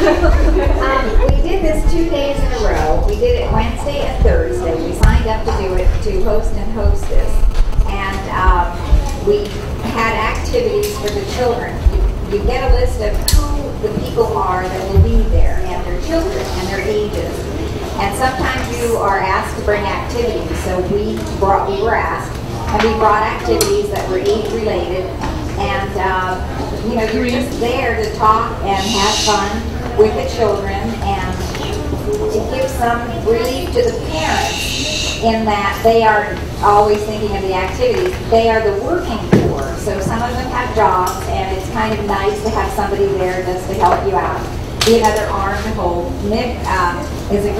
We did this 2 days in a row. We did it Wednesday and Thursday. We signed up to do it to host and hostess. And we had activities for the children. You get a list of who the people are that will be there and their children and their ages. And sometimes you are asked to bring activities. So we were asked, and we brought activities that were age related. And you know, you're just there to talk and have fun with the children and to give some relief to the parents in that they are always thinking of the activities. They are the working poor, so some of them have jobs, and it's kind of nice to have somebody there just to help you out. Be another arm to hold. Nick is a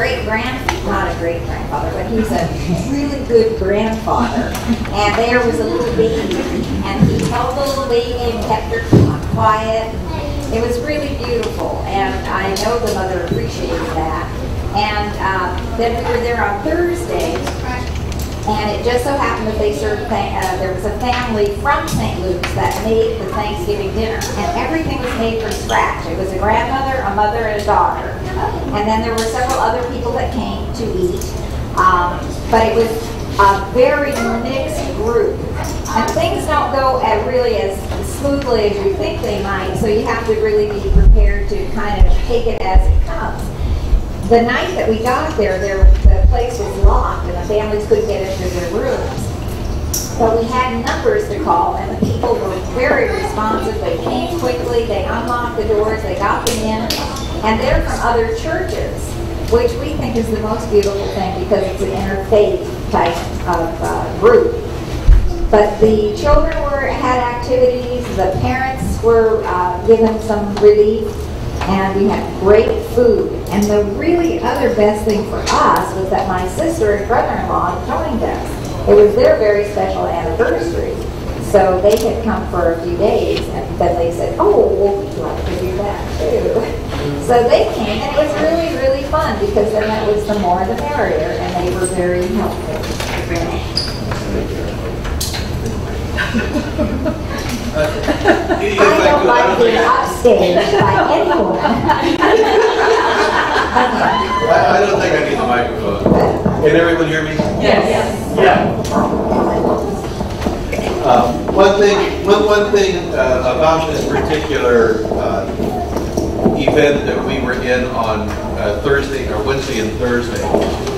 not a great-grandfather, but he's a really good grandfather. And there was a little baby, and he held the little baby and kept her quiet. It was really beautiful, and I know the mother appreciated that. And then we were there on Thursday, and it just so happened that they served, there was a family from St. Luke's that made the Thanksgiving dinner, and everything was made from scratch. It was a grandmother, a mother, and a daughter. And then there were several other people that came to eat, but it was a very mixed group. And things don't go really as smoothly as you think they might, so you have to really be prepared to kind of take it as it comes. The night that we got there, the place was locked and the families couldn't get into their rooms. But we had numbers to call, and the people were very responsive. They came quickly, they unlocked the doors, they got them in, and they're from other churches, which we think is the most beautiful thing because it's an interfaith type of group. But the children had activities, the parents were given some relief, and we had great food. And the really other best thing for us was that my sister and brother-in-law joined us. It was their very special anniversary. So they had come for a few days, and then they said, oh, well, we'd like to do that too. So they came, and it was really, really fun, because then that was the more the merrier, and they were very helpful. I don't like being upstaged by anyone. I don't think I need the microphone. Can everyone hear me? Yes. Yeah. One thing about this particular event that we were in on Thursday, or Wednesday and Thursday,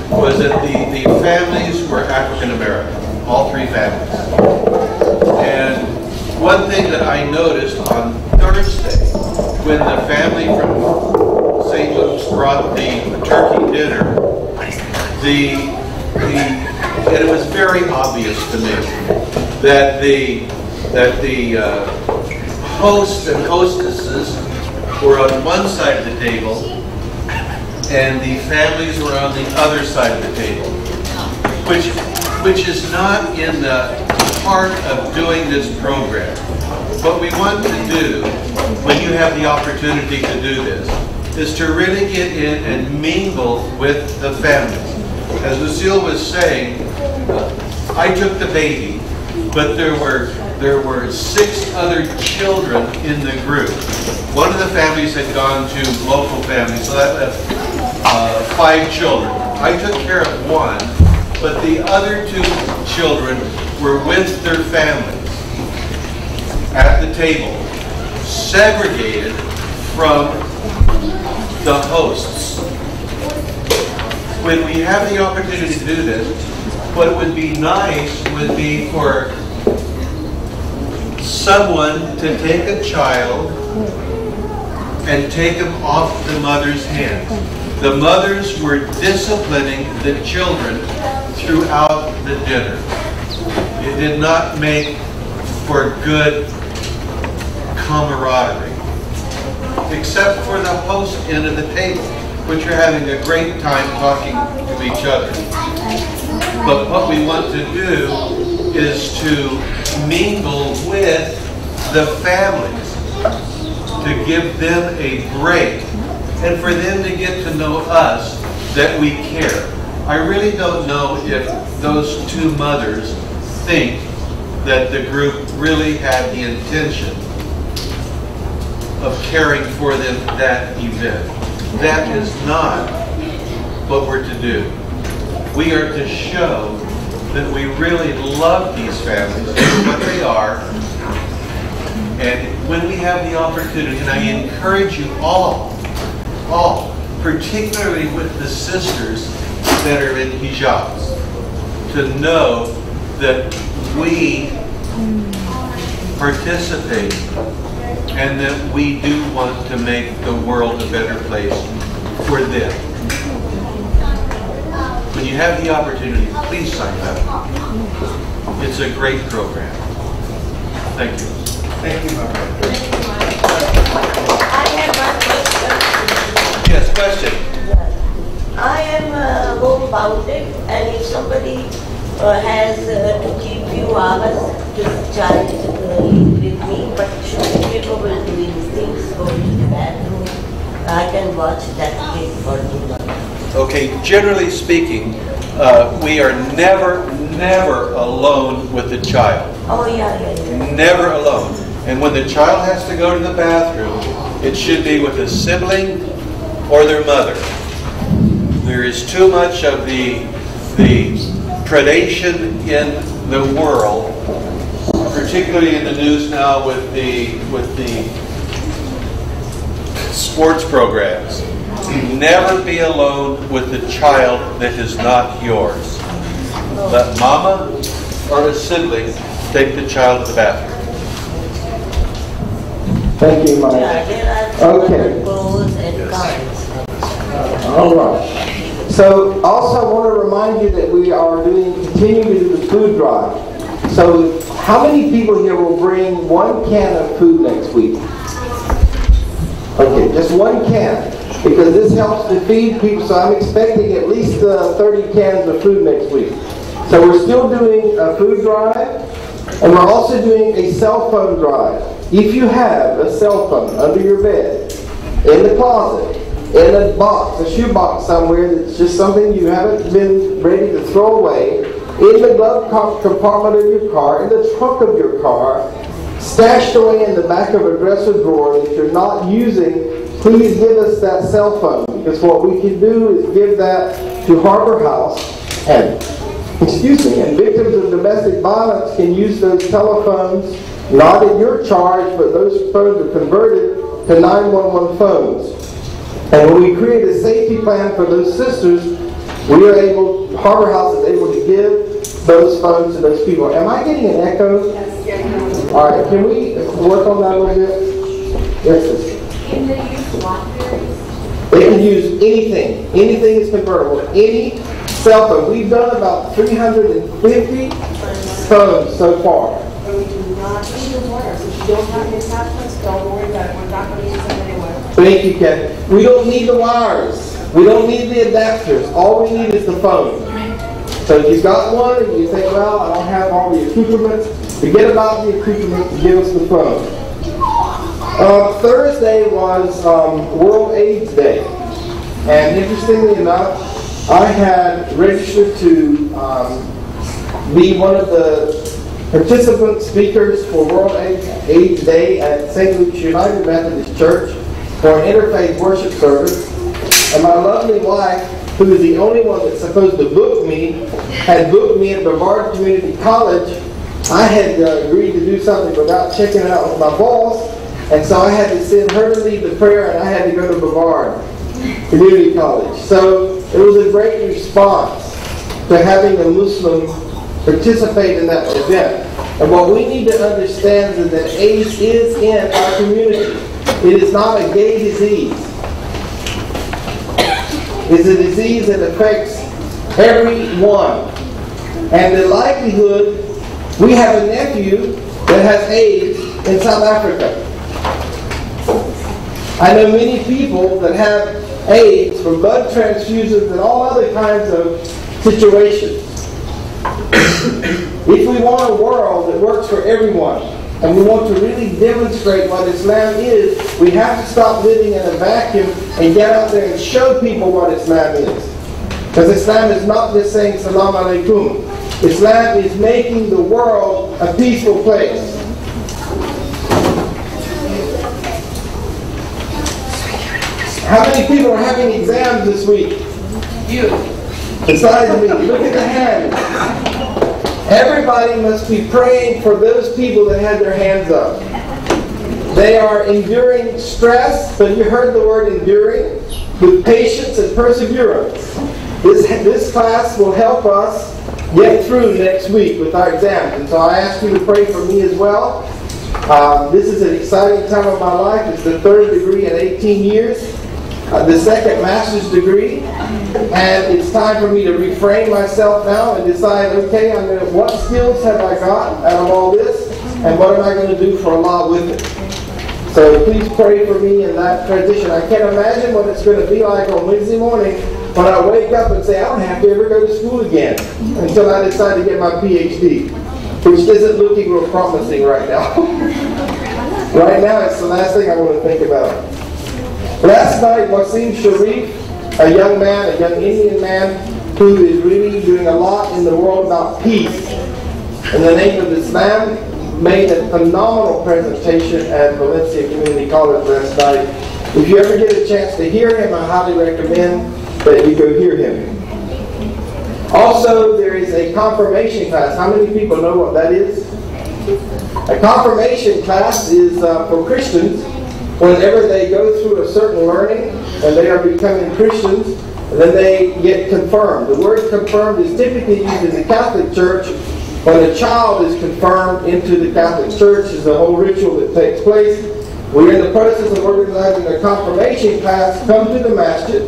was that the families were African American, all three families. And one thing that I noticed on Thursday, when the family from St. Luke's brought the turkey dinner, and it was very obvious to me that the hosts and hostesses were on one side of the table, and the families were on the other side of the table, which is not in the part of doing this program. What we want to do, when you have the opportunity to do this, is to really get in and mingle with the families. As Lucille was saying, I took the baby, but there were 6 other children in the group. One of the families had gone to local families, so that left 5 children. I took care of one, but the other 2 children were with their families at the table, segregated from the hosts. When we have the opportunity to do this, what would be nice would be for someone to take a child and take him off the mother's hands. The mothers were disciplining the children throughout the dinner. It did not make for good camaraderie, except for the host end of the table, which are having a great time talking to each other. But what we want to do is to mingle with the families, to give them a break, and for them to get to know us, that we care. I really don't know if those 2 mothers think that the group really had the intention of caring for them that event. That is not what we're to do. We are to show that we really love these families for what they are. And when we have the opportunity, and I encourage you all, particularly with the sisters that are in hijabs, to know that we participate and that we do want to make the world a better place for them. When you have the opportunity, please sign up. It's a great program. Thank you. Thank you, my friend. I have one question. Yes, question. I am homebounded, and if somebody has to keep few hours to child with me, but should be capable of doing things, go to the bathroom, I can watch that kid for 2 months. Okay, generally speaking, we are never alone with the child. Oh, yeah. Never alone. And when the child has to go to the bathroom, it should be with a sibling or their mother. There is too much of the predation in the world, particularly in the news now with the sports programs. Never be alone with the child that is not yours. Let mama or a sibling take the child to the bathroom. Thank you, Mike. Yeah, there are Okay. pros and cons. All right. So also I want to remind you that we are continuing to do the food drive. So how many people here will bring 1 can of food next week? Okay, just 1 can. Because this helps to feed people, so I'm expecting at least 30 cans of food next week. So we're still doing a food drive, and we're also doing a cell phone drive. If you have a cell phone under your bed, in the closet, in a box, a shoe box somewhere that's just something you haven't been ready to throw away, in the glove compartment of your car, in the trunk of your car, stashed away in the back of a dresser drawer that you're not using, please give us that cell phone, because what we can do is give that to Harbor House, and victims of domestic violence can use those telephones, not at your charge, but those phones are converted to 911 phones. And when we create a safety plan for those sisters, Harbor House is able to give those phones to those people. Am I getting an echo? Yes. All right, can we work on that a little bit? Yes, sister. Can they use Blackberries? They can use anything. Anything is convertible. Any cell phone. We've done about 350 phones so far. But we do not need the wires. If you don't have the attachments, don't worry about it. We're not going to use them anyway. Thank you, Ken. We don't need the wires. We don't need the adapters. All we need is the phone. So if you've got one and you think, well, I don't have all the accoutrements, forget about the accoutrements, give us the phone. Thursday was World AIDS Day. And interestingly enough, I had registered to be one of the participant speakers for World AIDS Day at St. Luke's United Methodist Church for an interfaith worship service. And my lovely wife, who is the only one that's supposed to book me, had booked me at Brevard Community College. I had agreed to do something without checking it out with my boss, and so I had to send her to lead the prayer, and I had to go to Brevard Community College. So it was a great response to having a Muslim participate in that event. And what we need to understand is that AIDS is in our community. It is not a gay disease. It's a disease that affects everyone. And the likelihood, we have a nephew that has AIDS in South Africa. I know many people that have AIDS from blood transfusions and all other kinds of situations. If we want a world that works for everyone, and we want to really demonstrate what Islam is, we have to stop living in a vacuum and get out there and show people what Islam is. Because Islam is not just saying Salam Alaikum. Islam is making the world a peaceful place. How many people are having exams this week? You. Besides me, look at the hand. Everybody must be praying for those people that had their hands up. They are enduring stress, but you heard the word enduring, with patience and perseverance. This class will help us get through next week with our exams. And so I ask you to pray for me as well. This is an exciting time of my life. It's the third degree in 18 years. The second master's degree, and it's time for me to reframe myself now and decide, okay, what skills have I got out of all this, and what am I going to do for Allah with it? So please pray for me in that transition. I can't imagine what it's going to be like on Wednesday morning when I wake up and say, I don't have to ever go to school again until I decide to get my PhD, which isn't looking real promising right now. Right now, it's the last thing I want to think about. Last night, Wasim Sharif, a young man, a young Indian man, who is really doing a lot in the world about peace in the name of Islam, made a phenomenal presentation at Valencia Community College last night. If you ever get a chance to hear him, I highly recommend that you go hear him. Also, there is a confirmation class. How many people know what that is? A confirmation class is for Christians. Whenever they go through a certain learning and they are becoming Christians, then they get confirmed. The word confirmed is typically used in the Catholic Church. When a child is confirmed into the Catholic Church, is the whole ritual that takes place. We're in the process of organizing a confirmation class. Come to the masjid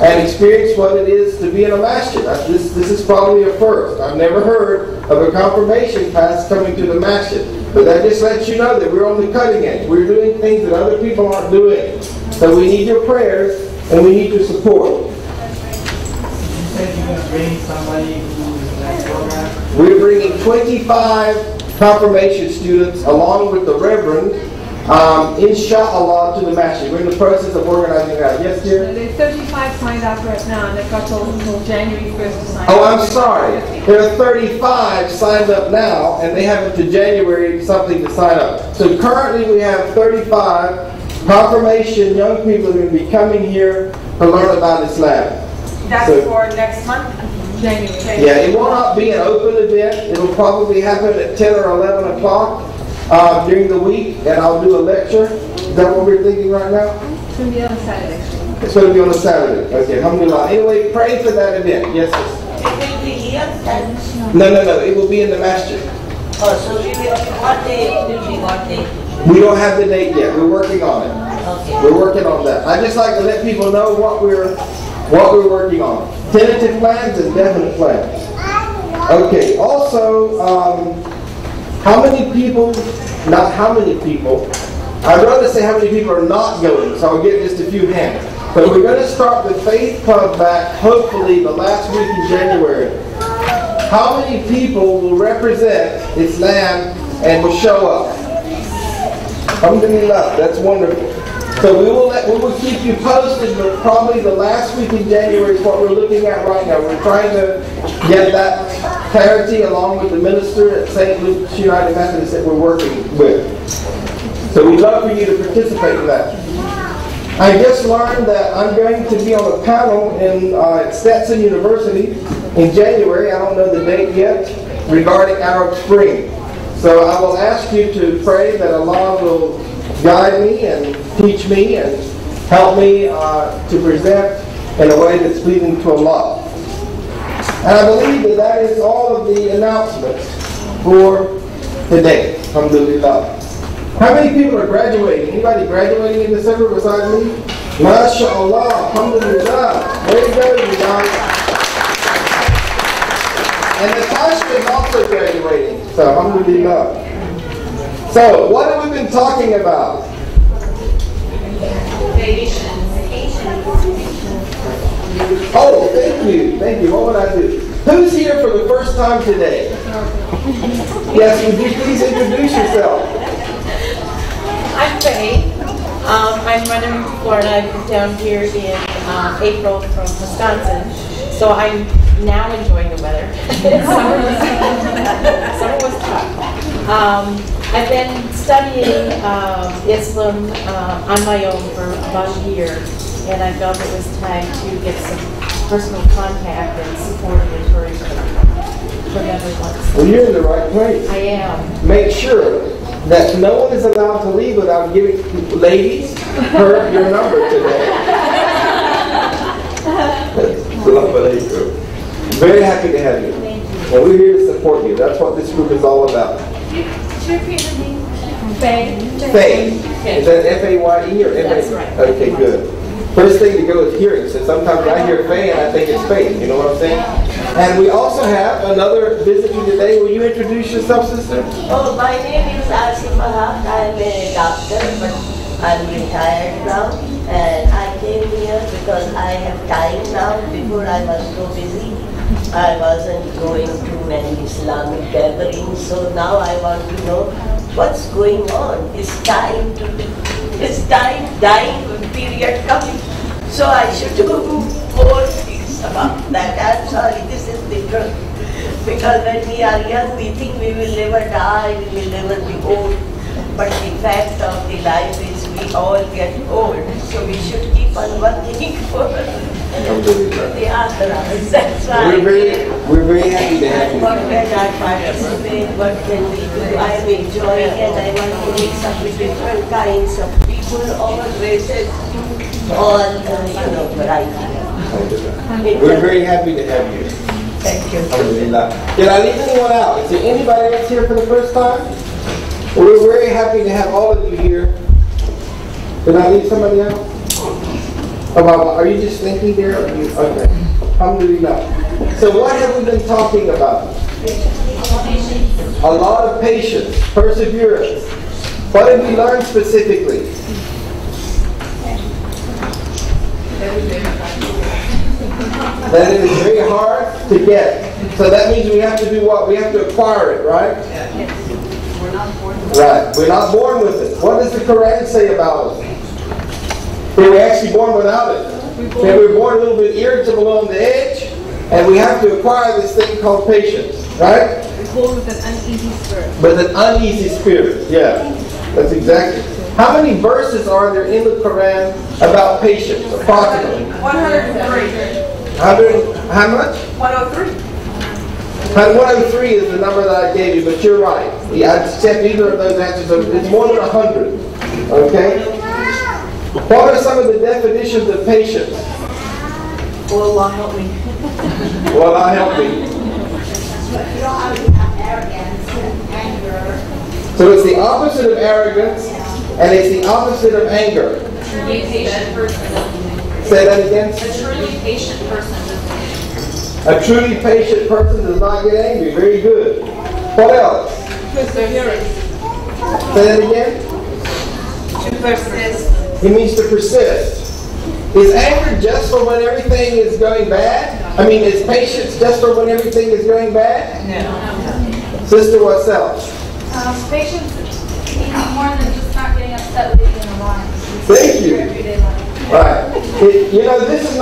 and experience what it is to be in a masjid. This is probably a first. I've never heard of a confirmation class coming to the masjid. But that just lets you know that we're on the cutting edge. We're doing things that other people aren't doing. So we need your prayers and we need your support. You said you're going to bring somebody who is in that program? We're bringing 25 confirmation students along with the Reverend, inshallah, to the masjid. We're in the process of organizing that. Yes, dear? There's 35 signed up right now, and they've got until January 1st to sign up. Oh, I'm sorry. There are 35 signed up now, and they have until January something to sign up. So currently we have 35 confirmation young people who are going to be coming here to learn about Islam. That's for next month? January. Yeah, it will not be an open event. It will probably happen at 10 or 11 o'clock during the week, and I'll do a lecture. Is that what we're thinking right now? It's going to be on a Saturday. It's going to be on a Saturday. Okay, alhamdulillah. Anyway, pray for that event. Yes, sir. It will be here then? No. It will be in the masjid. Oh, so what day will be what day? We don't have the date yet. We're working on it. Okay. We're working on that. I just like to let people know what we're working on. Tentative plans and definite plans. Okay. Also, how many people? Not how many people. I'd rather say how many people are not going. So I'll get just a few hands. But we're going to start the Faith Club back, hopefully, the last week in January. How many people will represent Islam and will show up? Alhamdulillah, that's wonderful. So we will keep you posted, but probably the last week in January is what we're looking at right now. We're trying to get that clarity along with the minister at St. Luke's United Methodist that we're working with. So we'd love for you to participate in that. I just learned that I'm going to be on a panel in Stetson University in January. I don't know the date yet, regarding Arab Spring. So I will ask you to pray that Allah will guide me and teach me and help me to present in a way that's pleasing to Allah. And I believe that that is all of the announcements for today. Alhamdulillah. How many people are graduating? Anybody graduating in December besides me? MashaAllah. Alhamdulillah. Way to go, you guys. And Natasha is also graduating. So, alhamdulillah. So, what have we been talking about? Oh, thank you. Thank you. What would I do? Who's here for the first time today? Yes, would you please introduce yourself? I'm Faye. I'm running from Florida. I moved down here in April from Wisconsin. So I'm now enjoying the weather. Summer was tough. I've been studying Islam on my own for about a year. and I felt it was time to get some personal contact and support and encouragement from everyone. Well, you're in the right place. I am. Make sure that no one is allowed to leave without giving ladies her your number today. Very happy to have you. And we're here to support you. That's what this group is all about. Faye. Faye. Is that F-A-Y-E or F-A? That's right. Okay, good. First thing to go is hearing. So sometimes I hear Faye and I think it's Faye. You know what I'm saying? And we also have another visitor today. Will you introduce yourself, sister? Oh, my name is Asimaha. I'm a doctor, but I'm retired now. And I came here because I have time now. Before I was so busy. I wasn't going to many Islamic gatherings. So now I want to know what's going on. Is time dying period coming? So I should do more things about that. I'm sorry, this is the truth. Because when we are young, we think we will never die, we will never be old. But the fact of the life is we all get old. So we should keep on working for the afterlife. That's why we're very happy to have you. What can I participate? What can we do? I am enjoying and I want to mix up with different kinds of people, all races, all variety. We're very happy to have you. Thank you. Alhamdulillah. Did I leave anyone out? Is there anybody else here for the first time? Well, we're very happy to have all of you here. Did I leave somebody out? Oh, Baba, are you just thinking there? Okay. Alhamdulillah. So what have we been talking about? A lot of patience, perseverance. What did we learn specifically? That it is very hard to get. So that means we have to do what? We have to acquire it, right? We're not born with Right. We're not born with it. What does the Quran say about us? We're actually born without it. And we're born a little bit irritable on the edge, and we have to acquire this thing called patience, right? We're born with an uneasy spirit. With an uneasy spirit, yeah. That's exactly. How many verses are there in the Quran about patience, approximately? 103. How much? 103. 103 is the number that I gave you, but you're right. I accept either of those answers. It's more than 100. Okay? What are some of the definitions of patience? Well, Allah help me. Well, I'll help you. You don't always have arrogance and anger. So it's the opposite of arrogance, and it's the opposite of anger. Truly patient person. Say that again. A truly patient person. A truly patient person does not get angry. Very good. What else? Perseverance. Say that again. To persist. It means to persist. Is anger just for when everything is going bad? I mean, is patience just for when everything is going bad? No. Sister, what's else? Patience means more than just not getting upset with you in a line. Thank you. Everyday life. Right. This is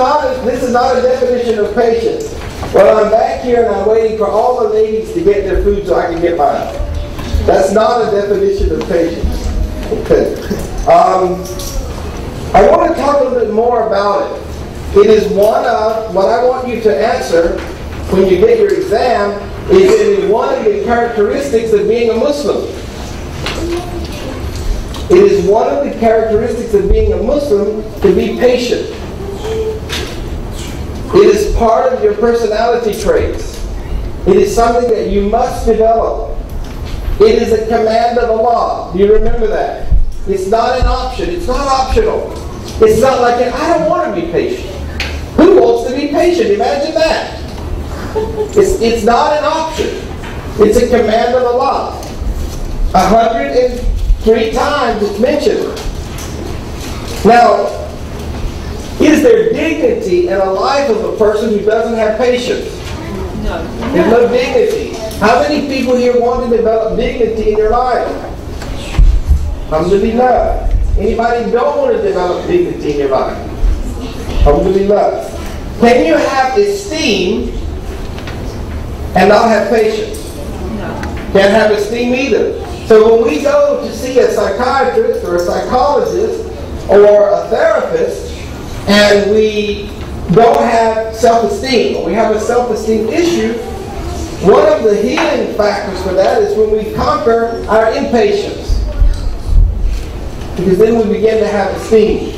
not a definition of patience. Well, I'm back here and I'm waiting for all the ladies to get their food so I can get mine. That's not a definition of patience. Okay. I want to talk a little bit more about it. It is one of what I want you to answer when you get your exam. Is it is one of the characteristics of being a Muslim. It is one of the characteristics of being a Muslim to be patient. It is part of your personality traits. It is something that you must develop. It is a command of Allah. Do you remember that? It's not an option. It's not optional. It's not like, I don't want to be patient. Who wants to be patient? Imagine that. It's not an option. It's a command of Allah. 103 times it's mentioned. Now, is there dignity in a life of a person who doesn't have patience? No. There's no dignity. How many people here want to develop dignity in your life? Alhamdulillah. Anybody don't want to develop dignity in your life? Alhamdulillah. Can you have esteem and not have patience? No. Can't have esteem either. So when we go to see a psychiatrist or a psychologist or a therapist, and we don't have self-esteem, or we have a self-esteem issue, one of the healing factors for that is when we conquer our impatience. Because then we begin to have esteem.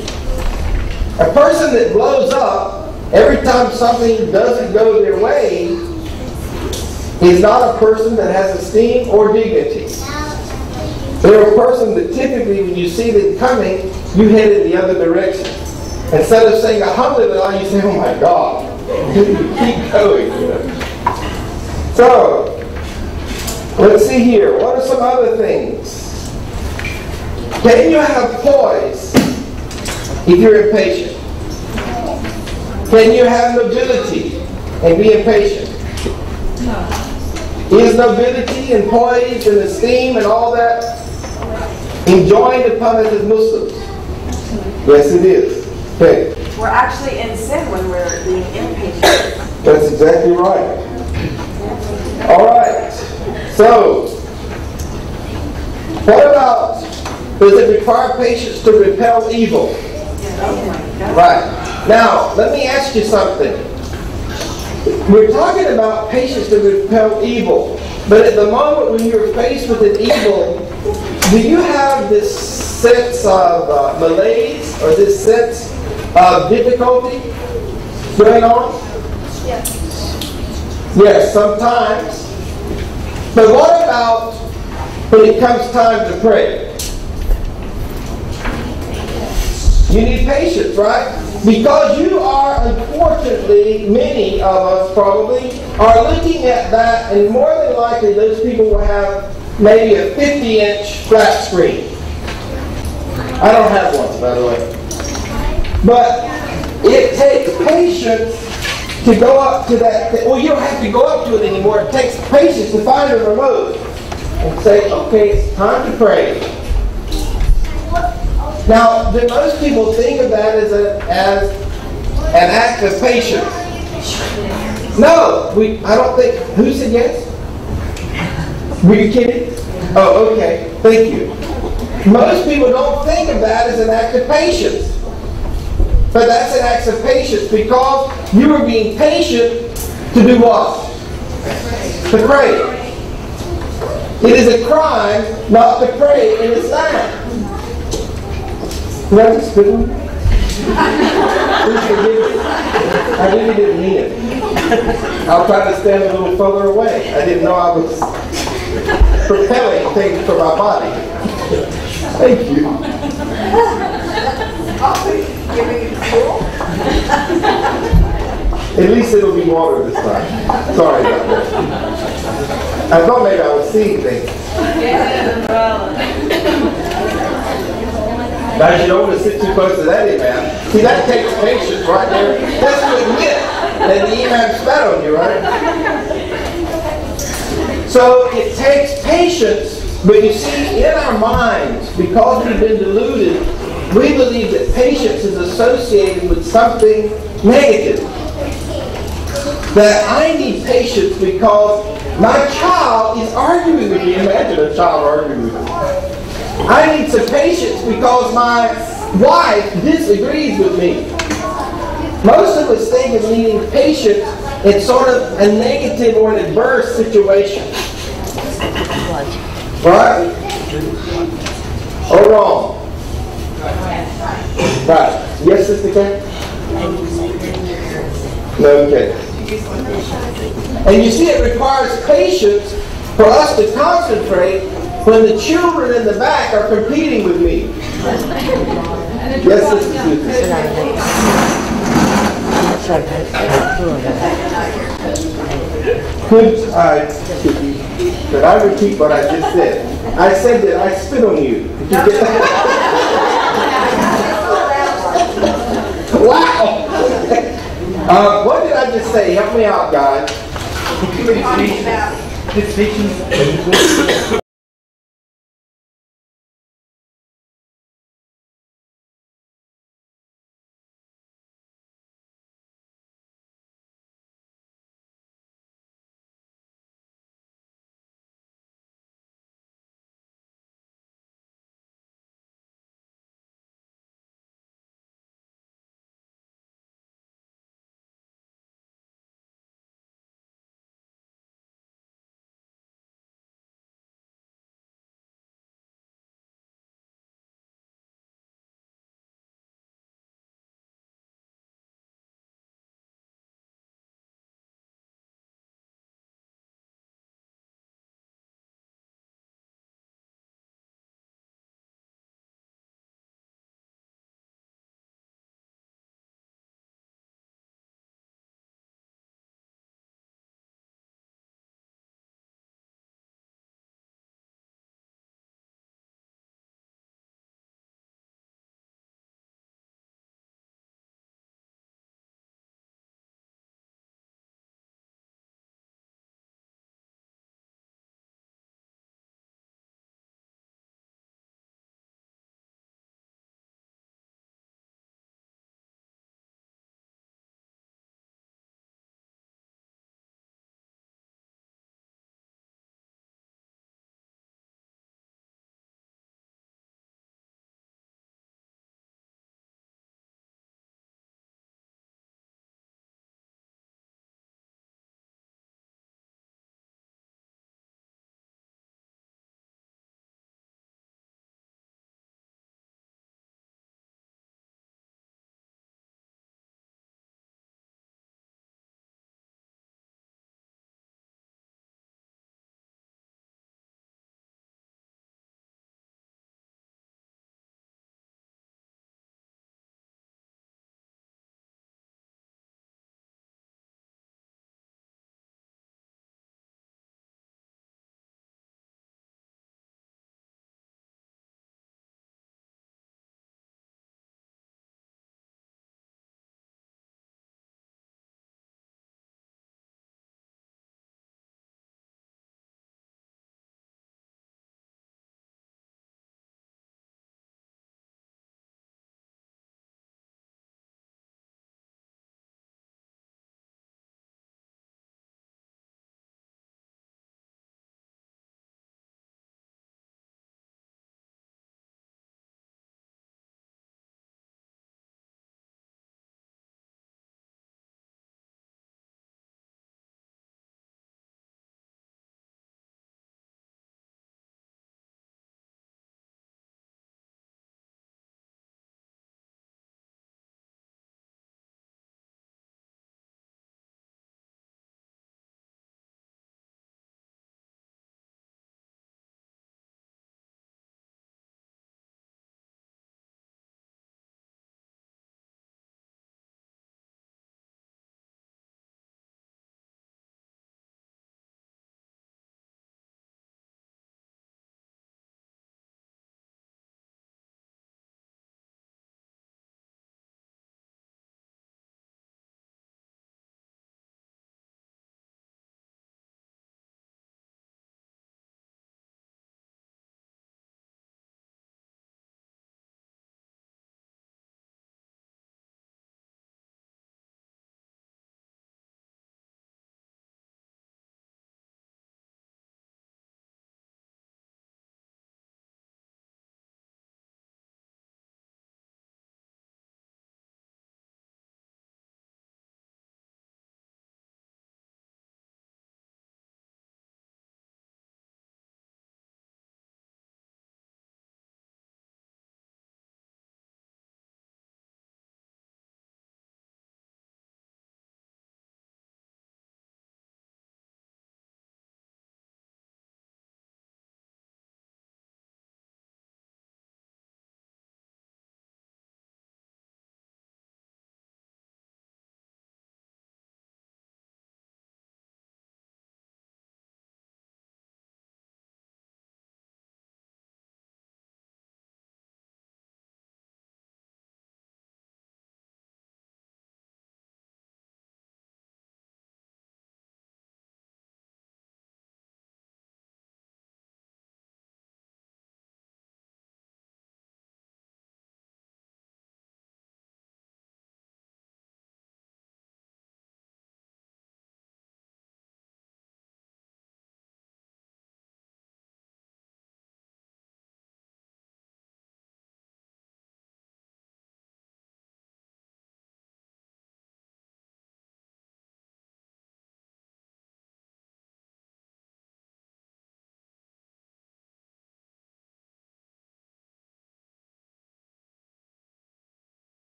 A person that blows up every time something doesn't go their way is not a person that has esteem or dignity. They're a person that typically, when you see them coming, you head in the other direction. Instead of saying alhamdulillah, you say, oh my God. You keep going. So, let's see here. What are some other things? Can you have poise if you're impatient? Can you have nobility and be impatient? No. Is nobility and poise and esteem and all that enjoined upon us as Muslims? Yes, it is. Okay. We're actually in sin when we're being impatient. That's exactly right. All right. So, what about, does it require patience to repel evil? Oh my God. Right. Now, let me ask you something. We're talking about patience to repel evil, but at the moment when you're faced with an evil, do you have this sense of malaise or this sense of difficulty going on? Yes. Yes, sometimes. But what about when it comes time to pray? You need patience, right? Because you are, unfortunately, many of us probably, are looking at that, and more than likely those people will have maybe a 50-inch flat screen. I don't have one, by the way. But it takes patience to go up to that. Well, you don't have to go up to it anymore. It takes patience to find a remote and say, okay, it's time to pray. Now, do most people think of that as an act of patience? No, I don't think. Who said yes? Were you kidding? Oh, okay. Thank you. Most people don't think of that as an act of patience. But that's an act of patience because you are being patient to do what? To pray. It is a crime not to pray in Islam. Did I just spit on you? Please forgive me. I really didn't mean it. I'll try to stand a little further away. I didn't know I was propelling things for my body. Thank you. At least it'll be water this time. Sorry about that. I thought maybe I was seeing things. Now you don't want to sit too close to that imam. See, that takes patience right there. That's to admit that the imam spat on you, right? So it takes patience, but you see, in our minds, because we've been deluded, we believe that patience is associated with something negative. That I need patience because my child is arguing with me. Imagine a child arguing with me. I need some patience because my wife disagrees with me. Most of us think of needing patience in sort of a negative or an adverse situation. Right? Or wrong? Right. Yes, Sister Kay? No, okay. And you see, it requires patience for us to concentrate when the children in the back are competing with me. Yes, Sister Could I repeat what I just said? I said that I spit on you. Did you get that? Wow! What did I just say? Help me out, guys. His patience